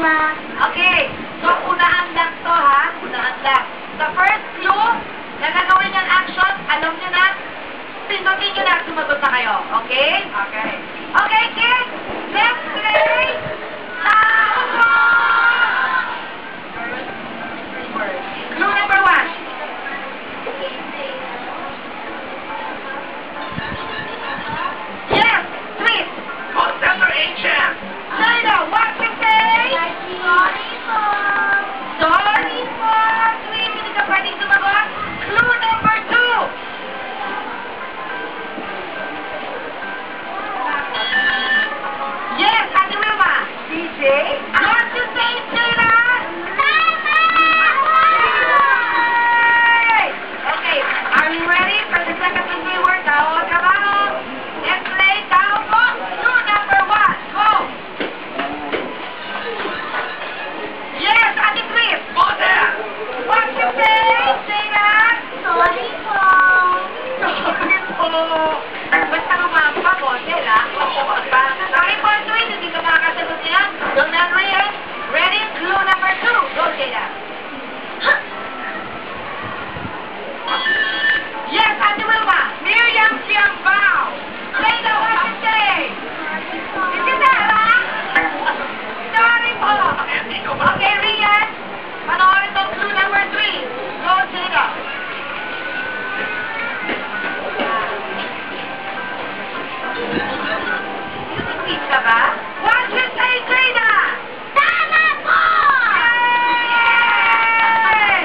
Wilma. Okay. So, unahan lang to, ha? Unahan lang. The first clue na gagawin niyang action, alam niyo na, pindutin niyo na, sumagot na kayo. Okay? Okay. Okay, kids! Let's play! Clue number 1. Yes! Sweet! Contender Ancient! China, what to say? Sorry po. Sorry po! Sweet, hindi ka pwedeng sumagot. Clue number 2. Yes, Ate Wilma. DJ? What to say, China? Okay, are you ready for the second keyword? Tao o trabaho? Let's play tao po. Clue number 1. Go! Yes, Ate Chris. Model! What to say, China? Sorry po. Sorry po. Basta kumampa, model, ha? Sorry po, Sweet. Hindi ka makakasagot niya. Don't answer yet. Ready? Clue number 2. Go, China. Yes, Ate Wilma. Miriam Siambao. China, what to say? Is it that, ha? Sorry po. Hindi ko ba? Okay, Rian. Panoorin itong clue number 3. Go, China. Sweet ka ba? What you say, China? Tama po! Yay!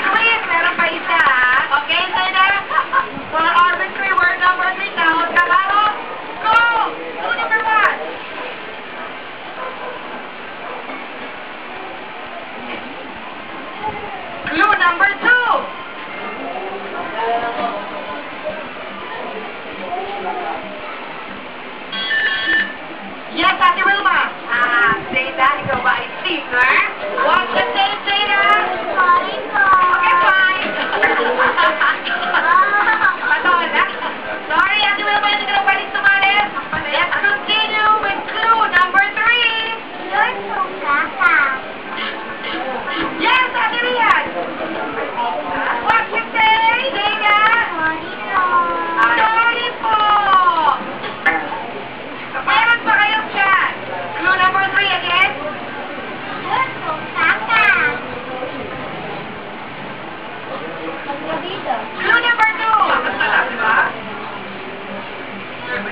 Sweet, meron pa isa, ha? Okay, China? For arbitrary word number 3, tao at trabaho. Go! Clue number 1. Clue number 2. Yes, Ate Wilma. Zayda, ikaw ba ay singer? What you say, Zayda? Sorry po. Okay, fine. Patola. Sorry, Ate Wilma, hindi ka na pwedeng tumalis. Let's continue with clue number 3. You're so kaka. Yes, Ate Rian. What you say, Zayda? Sorry po. Sorry po. Meron pa kayong chat. Clue number 3 again. You're so kaka. Dito. Clue number 2. Masala, di ba? Yun.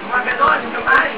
Mga ganon, kamay.